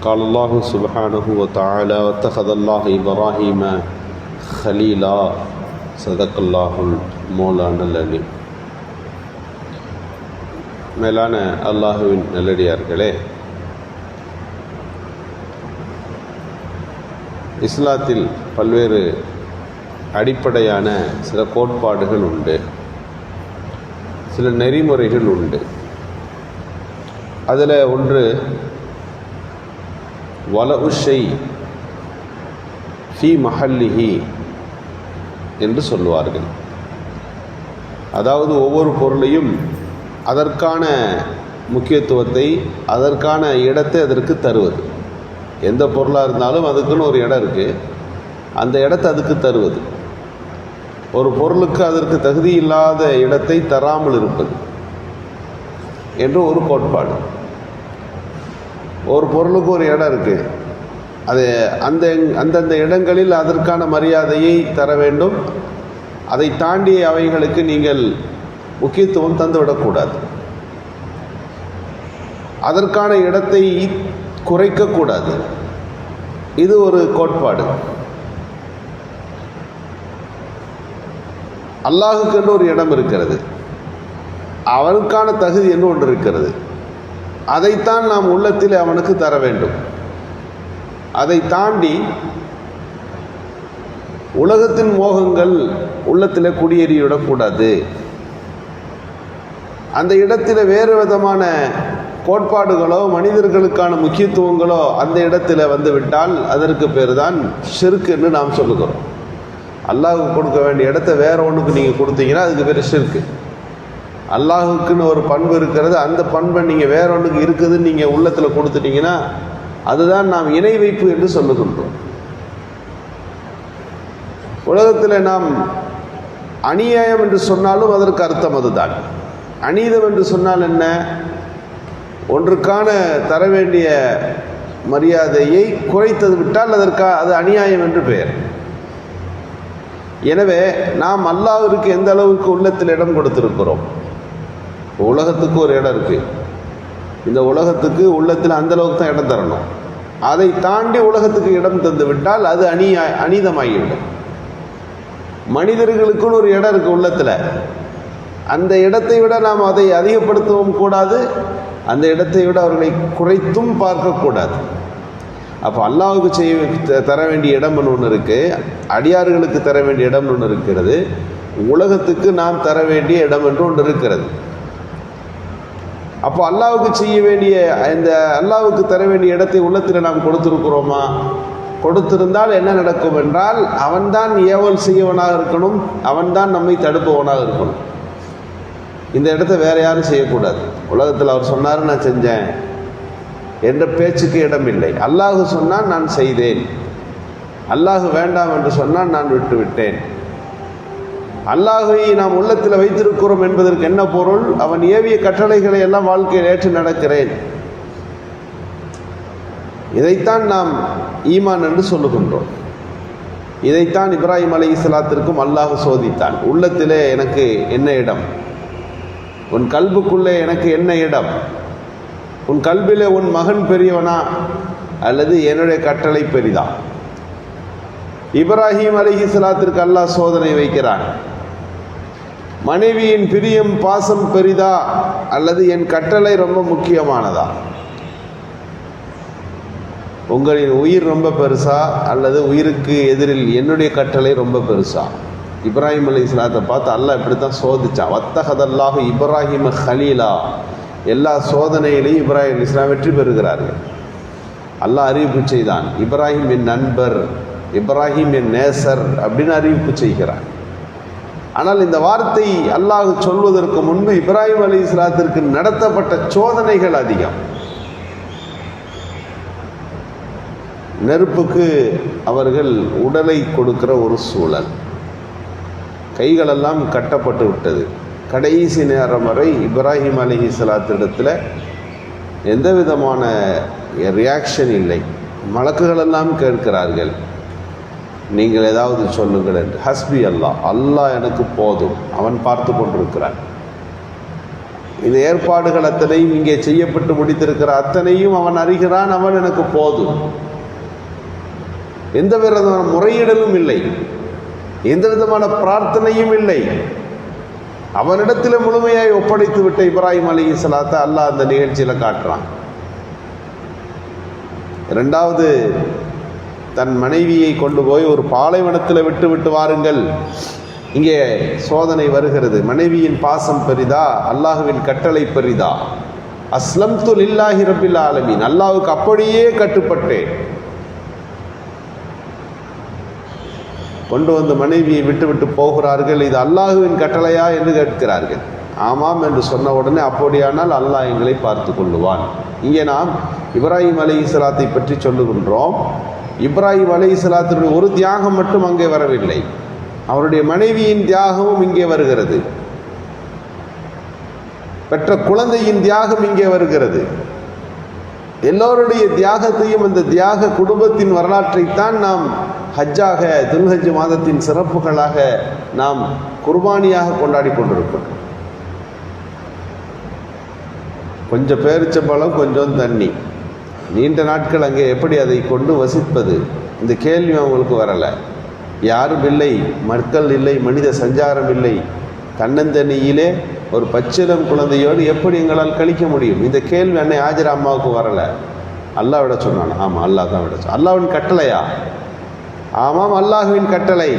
قال الله سبحانه وتعالى واتخذ الله إبراهيم خليلا صدق الله المولانا العليم. மேலான அல்லாஹுவின் நல்லடியார்களே, இஸ்லாத்தில் பல்வேறு அடிப்படையான சில கோட்பாடுகள் உண்டு, சில நெறிமுறைகள் உண்டு. அதில் ஒன்று வலஉ ஷை ஃபி மஹல்லிஹி என்று சொல்லுவார்கள். அதாவது ஒவ்வொரு பொருளையும் அதற்கான முக்கியத்துவத்தை, அதற்கான இடத்தை அதற்கு தருவது. எந்த பொருளாக இருந்தாலும் அதுக்குன்னு ஒரு இடம் இருக்குது, அந்த இடத்தை அதுக்கு தருவது. ஒரு பொருளுக்கு அதற்கு தகுதி இல்லாத இடத்தை தராமல் இருப்பது என்று ஒரு கோட்பாடு. ஒரு பொருளுக்கு ஒரு இடம் இருக்குது, அது அந்தந்த இடங்களில் அதற்கான மரியாதையை தர வேண்டும். அதை தாண்டி அவைகளுக்கு நீங்கள் முக்கியத்துவம் தந்துவிடக்கூடாது. அதற்கான இடத்தை குறைக்கக்கூடாது. இது ஒரு கோட்பாடு. அல்லாஹுக்கு என்று ஒரு இடம் இருக்கிறது, அவனுக்கான தகுதி என்று ஒன்று இருக்கிறது. அதைத்தான் நாம் உள்ளத்தில் அவனுக்கு தர வேண்டும். அதை தாண்டி உலகத்தின் மோகங்கள் உள்ளத்தில் குடியேறிவிடக்கூடாது. அந்த இடத்தில் வேறு விதமான கோட்பாடுகளோ மனிதர்களுக்கான முக்கியத்துவங்களோ அந்த இடத்துல வந்து விட்டால் அதற்கு பேர் தான் ஷிர்க் என்று நாம் சொல்லுகிறோம். அல்லாஹுக்கு கொடுக்க வேண்டிய இடத்த வேற ஒன்றுக்கு நீங்கள் கொடுத்தீங்கன்னா அதுக்கு பேர் ஷிர்க். அல்லாஹுக்குன்னு ஒரு பண்பு இருக்கிறது, அந்த பண்பை நீங்கள் வேற ஒன்றுக்கு இருக்குதுன்னு நீங்கள் உள்ளத்தில் கொடுத்துட்டீங்கன்னா அதுதான் நாம் இணை வைப்பு என்று சொல்லுகின்றோம். உலகத்தில் நாம் அநியாயம் என்று சொன்னாலும் அதற்கு அர்த்தம் அதுதான். அநீதம் என்று சொன்னால் என்ன? ஒன்றுக்கான தர வேண்டிய மரியாதையை குறைத்தது விட்டால் அது அநியாயம் என்று பெயர். எனவே நாம் அல்லாஹ்விற்கு எந்த அளவுக்கு உள்ளத்தில் இடம் கொடுத்திருக்கிறோம். உலகத்துக்கு ஒரு இடம் இருக்குது, இந்த உலகத்துக்கு உள்ளத்தில் அந்த அளவுக்கு தான் இடம் தரணும். அதை தாண்டி உலகத்துக்கு இடம் தந்து விட்டால் அது அநீதமாகிவிடும். மனிதர்களுக்குன்னு ஒரு இடம் இருக்குது உள்ளத்தில், அந்த இடத்தை விட நாம் அதை அதிகப்படுத்தவும் கூடாது, அந்த இடத்தை விட அவர்களை குறைத்தும் பார்க்கக்கூடாது. அப்போ அல்லாஹ்வுக்கு தர வேண்டிய இடம் ஒன்று இருக்குது, அடியார்களுக்கு தர வேண்டிய இடம் ஒன்று இருக்கிறது, உலகத்துக்கு நாம் தர வேண்டிய இடம் என்று ஒன்று இருக்கிறது. அப்போ அல்லாஹ்வுக்கு செய்ய வேண்டிய இந்த அல்லாஹ்வுக்கு தர வேண்டிய இடத்தை உள்ளத்தில் நாம் கொடுத்திருக்கிறோமா? கொடுத்திருந்தால் என்ன நடக்கும் என்றால் அவன்தான் ஏவல் செய்யவனாக இருக்கணும், அவன்தான் நம்மை தடுப்பவனாக இருக்கணும். இந்த இடத்த வேற யாரும் செய்யக்கூடாது. உலகத்தில் அவர் சொன்னார் நான் செஞ்சேன் என்ற பேச்சுக்கு இடமில்லை. அல்லாஹ் சொன்னால் நான் செய்தேன், அல்லாஹ் வேண்டாம் என்று சொன்னால் நான் விட்டுவிட்டேன். அல்லாஹை நாம் உள்ளத்தில் வைத்திருக்கிறோம் என்பதற்கு என்ன பொருள்? அவன் ஏவிய கட்டளைகளை எல்லாம் வாழ்க்கையில் ஏற்று நடக்கிறேன். இதைத்தான் நாம் ஈமான் என்று சொல்லுகின்றோம். இதைத்தான் இப்ராஹிம் அலைஹிஸ்ஸலாத்திற்கும் அல்லாஹ் சோதித்தான். உள்ளத்திலே எனக்கு என்ன இடம், உன் கல்புக்குள்ளே எனக்கு என்ன இடம், உன் கல்விலே உன் மகன் பெரியவனா அல்லது என்னுடைய கட்டளை பெரிதா? இப்ராஹிம் அலைஹிஸ்ஸலாத்திற்கு அல்லாஹ் சோதனை வைக்கிறான். மனைவியின் பிரியம் பாசம் பெரிதா அல்லது என் கட்டளை ரொம்ப முக்கியமானதா? உங்களின் உயிர் ரொம்ப பெருசா அல்லது உயிருக்கு எதிரில் என்னுடைய கட்டளை ரொம்ப பெருசா? இப்ராஹிம் அலைஹிஸ்ஸலாத்தை பார்த்து அல்லாஹ் இப்படித்தான் சோதிச்சான். வத்தஹதல்லாஹு இப்ராஹிம ஹலீலா. எல்லா சோதனையிலையும் இப்ராஹிம் அலைஹிஸ்ஸலாம் வெற்றி பெறுகிறார்கள். அல்லாஹ் அறிவிப்பு செய்தான், இப்ராஹிம் என் நண்பர், இப்ராஹிம் என் நேசர் அப்படின்னு அறிவிப்பு செய்கிறார். ஆனால் இந்த வார்த்தை அல்லாஹ் சொல்வதற்கு முன்பு இப்ராஹிம் அலைஹிஸ்ஸலாத்திற்கு நடத்தப்பட்ட சோதனைகள் அதிகம். நெருப்புக்கு அவர்கள் உடலை கொடுக்கிற ஒரு சூழல், கைகளெல்லாம் கட்டப்பட்டு விட்டது. கடைசி நேரம் வரை இப்ராஹிம் அலைஹிஸ்ஸலாத்திடத்தில் எந்த விதமான ரியாக்ஷன் இல்லை. மலக்குகளெல்லாம் கேட்கிறார்கள், நீங்கள் ஏதாவது சொல்லுங்கள் என்று. ஹஸ்பி அல்லாஹ், அல்லாஹ் எனக்கு போதும், அவன் பார்த்து கொண்டிருக்கிறான். இந்த ஏற்பாடுகள் அத்தனையும் இங்கே செய்யப்பட்டு முடித்திருக்கிற அத்தனையும் அவன் அறிகிறான், அவன் எனக்கு போதும். எந்த விதமான முறையிடலும் இல்லை, எந்த விதமான பிரார்த்தனையும் இல்லை. அவனிடத்தில் முழுமையாய் ஒப்படைத்து விட்ட இப்ராஹிம் அலைஹிஸ்ஸலாத்தை அல்லாஹ் அந்த நிகழ்ச்சியில காட்டுறான். இரண்டாவது, தன் மனைவியை கொண்டு போய் ஒரு பாலைவனத்தில் விட்டு விட்டு வாருங்கள். இங்கே சோதனை வருகிறது. மனைவியின் பாசம் பெரிதா, அல்லாஹுவின் கட்டளை பெரிதா? அஸ்லம்து லில்லாஹி ரப்பில் ஆலமீன், அல்லாஹ்வுக்கு அப்படியே கட்டுப்பட்டேன். கொண்டு வந்து மனைவியை விட்டு விட்டு போகிறார்கள். இது அல்லாஹுவின் கட்டளையா என்று கேட்கிறார்கள். ஆமாம் என்று சொன்ன உடனே, அப்படியானால் அல்லாஹ் எங்களை பார்த்து கொள்ளுவான். இங்கே நாம் இப்ராஹிம் அலைஹிஸ்ஸலாத்தை பற்றி சொல்லுகின்றோம். இப்ராஹிம் அலைஹிஸ்ஸலாத்தினுடைய ஒரு தியாகம் மட்டும் அங்கே வரவில்லை, அவருடைய மனைவியின் தியாகமும் இங்கே வருகிறது, பெற்ற குழந்தையின் தியாகம் இங்கே வருகிறது. எல்லோருடைய தியாகத்தையும், அந்த தியாக குடும்பத்தின் வரலாற்றைத்தான் நாம் ஹஜ்ஜாக, துல்ஹஜ் மாதத்தின் சிறப்புகளாக நாம் குர்பானியாக கொண்டாடி கொண்டிருக்கிறோம். கொஞ்சம் பேரிச்சம்பழம், கொஞ்சம் தண்ணி, நீண்ட நாட்கள் அங்கே எப்படி அதை கொண்டு வசிப்பது? இந்த கேள்வி அவங்களுக்கு வரலை. யாரும் இல்லை, மக்கள் இல்லை, மனித சஞ்சாரம் இல்லை. தன்னந்தனியிலே ஒரு பச்சிலம் குழந்தையோடு எப்படி எங்களால் கழிக்க முடியும்? இந்த கேள்வி அன்னை ஆஜரா அம்மாவுக்கு வரலை. அல்லாஹ் விட சொன்னான். ஆமாம், அல்லாஹ் தான் விட சொன்னான். அல்லாஹ்வின் கட்டளையா? ஆமாம், அல்லாஹுவின் கட்டளை.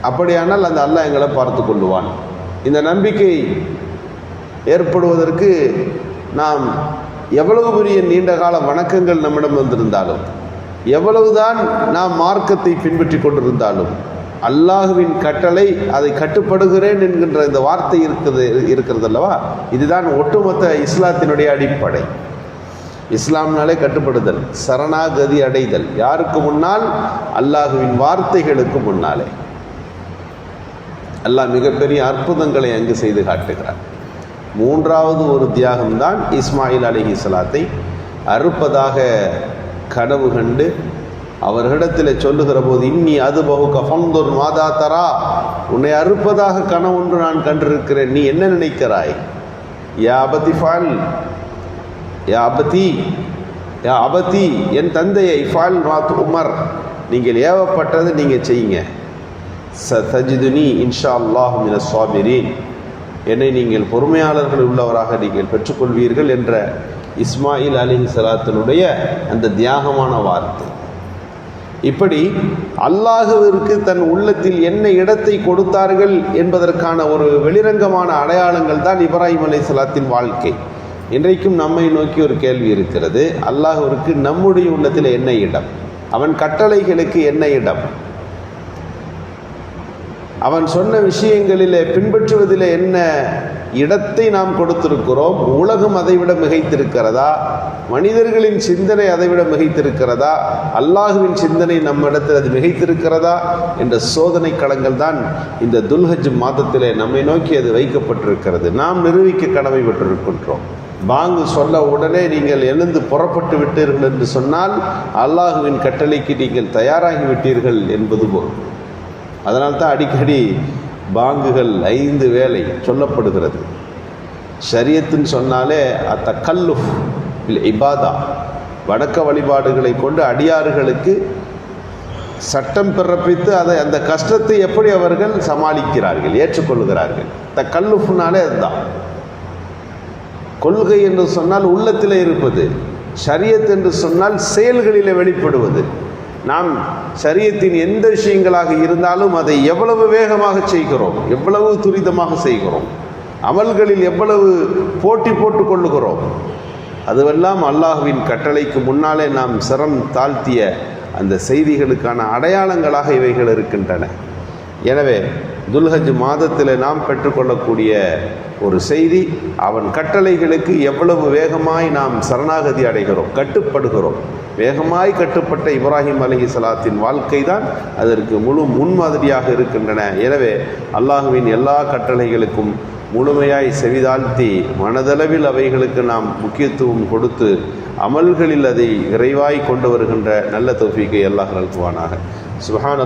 அப்படியானால் அந்த அல்லாஹ் எங்களை பார்த்து கொள்ளுவான். இந்த நம்பிக்கை ஏற்படுவதற்கு நாம் எவ்வளவு பெரிய நீண்டகால வணக்கங்கள் நம்மிடம் வந்திருந்தாலும், எவ்வளவுதான் நாம் மார்க்கத்தை பின்பற்றி கொண்டிருந்தாலும், அல்லாஹுவின் கட்டளை, அதை கட்டுப்படுகிறேன் என்கின்ற இந்த வார்த்தை இருக்கிறது அல்லவா, இதுதான் ஒட்டுமொத்த இஸ்லாத்தினுடைய அடிப்படை. இஸ்லாம்னாலே கட்டுப்படுதல், சரணாகதி அடைதல். யாருக்கு முன்னால்? அல்லாஹுவின் வார்த்தைகளுக்கு முன்னாலே. அல்லாஹ் மிகப்பெரிய அற்புதங்களை அங்கு செய்து காட்டுகிறார். மூன்றாவது ஒரு தியாகம்தான் இஸ்மாயில் அலைஹிஸ்ஸலாத்தை அறுப்பதாக கனவு கண்டு அவர்களிடத்தில் சொல்லுகிற போது, இன்னி அது பகுக்க ஃபந்தூர் மாதா தரா, உன்னை அறுப்பதாக கனவு ஒன்று நான் கண்டிருக்கிறேன், நீ என்ன நினைக்கிறாய்? யா அபதி ஃபால், யா அபதி, யா அபதி, என் தந்தையை, ஃபால் மாத் உமர், நீங்கள் ஏவப்பட்டது நீங்கள் செய்யுங்க. சதஜிதுனி இன்ஷா அல்லாஹ் மினஸ் ஸாபிரீன், என்னை நீங்கள் பொறுமையாளர்கள் உள்ளவராக நீங்கள் பெற்றுக்கொள்வீர்கள் என்ற இஸ்மாயில் அலைஹிஸ்ஸலாத்தினுடைய அந்த தியாகமான வார்த்தை. இப்படி அல்லாஹுவிற்கு தன் உள்ளத்தில் என்ன இடத்தை கொடுத்தார்கள் என்பதற்கான ஒரு வெளிரங்கமான அடையாளங்கள் தான் இப்ராஹிம் அலைஹிஸ்ஸலாத்தின் வாழ்க்கை. இன்றைக்கும் நம்மை நோக்கி ஒரு கேள்வி இருக்கிறது. அல்லாஹுவிற்கு நம்முடைய உள்ளத்தில் என்ன இடம்? அவன் கட்டளைகளுக்கு என்ன இடம்? அவன் சொன்ன விஷயங்களிலே பின்பற்றுவதில் என்ன இடத்தை நாம் கொடுத்திருக்கிறோம்? உலகம் அதைவிட மிகைத்திருக்கிறதா? மனிதர்களின் சிந்தனை அதைவிட மிகைத்திருக்கிறதா? அல்லாஹுவின் சிந்தனை நம்மிடத்தில் அது மிகைத்திருக்கிறதா என்ற சோதனை களங்கள் தான் இந்த துல்ஹஜ் மாதத்திலே நம்மை நோக்கி அது வைக்கப்பட்டிருக்கிறது. நாம் நிரூபிக்க கடமைப்பட்டிருக்கின்றோம். பாங்கு சொல்ல உடனே நீங்கள் எழுந்து புறப்பட்டு விட்டீர்கள் என்று சொன்னால் அல்லாஹுவின் கட்டளைக்கு நீங்கள் தயாராகி விட்டீர்கள் என்பது போல். அதனால்தான் அடிக்கடி பாங்குகள் 5 வேளை சொல்லப்படுகிறது. ஷரியத்துன்னு சொன்னாலே அத்தகல்லுஃப் பில் இபாதா, வணக்க வழிபாடுகளை கொண்டு அடியார்களுக்கு சட்டம் பிறப்பித்து அதை, அந்த கஷ்டத்தை எப்படி அவர்கள் சமாளிக்கிறார்கள், ஏற்றுக்கொள்கிறார்கள். தகல்லுஃப்னாலே அதுதான். கொள்கை என்று சொன்னால் உள்ளத்தில் இருப்பது, ஷரியத் என்று சொன்னால் செயல்களில் வெளிப்படுவது. நாம் ஷரியத்தின் எந்த விஷயங்களாக இருந்தாலும் அதை எவ்வளவு வேகமாக செய்கிறோம், எவ்வளவு துரிதமாக செய்கிறோம், அமல்களில் எவ்வளவு போட்டி போட்டு கொள்ளுகிறோம், அதுவெல்லாம் அல்லாஹுவின் கட்டளைக்கு முன்னாலே நாம் சிரம் தாழ்த்திய அந்த செய்திகளுக்கான அடையாளங்களாக இவைகள் இருக்கின்றன. எனவே துல்ஹஜ் மாதத்தில் நாம் பெற்றுக்கொள்ளக்கூடிய ஒரு செய்தி, அவன் கட்டளைகளுக்கு எவ்வளவு வேகமாய் நாம் சரணாகதி அடைகிறோம், கட்டுப்படுகிறோம். வேகமாய் கட்டுப்பட்ட இப்ராஹிம் அலைஹிஸ்ஸலாத்தின் வாழ்க்கை தான் அதற்கு முழு முன்மாதிரியாக இருக்கின்றன. எனவே அல்லாஹுவின் எல்லா கட்டளைகளுக்கும் முழுமையாய் செவிதாழ்த்தி மனதளவில் அவைகளுக்கு நாம் முக்கியத்துவம் கொடுத்து அமல்களில் அதை விரைவாய் கொண்டு வருகின்ற நல்ல தௌஃபீக்கை அல்லாஹ் நல்குவானாக. சுப்ஹான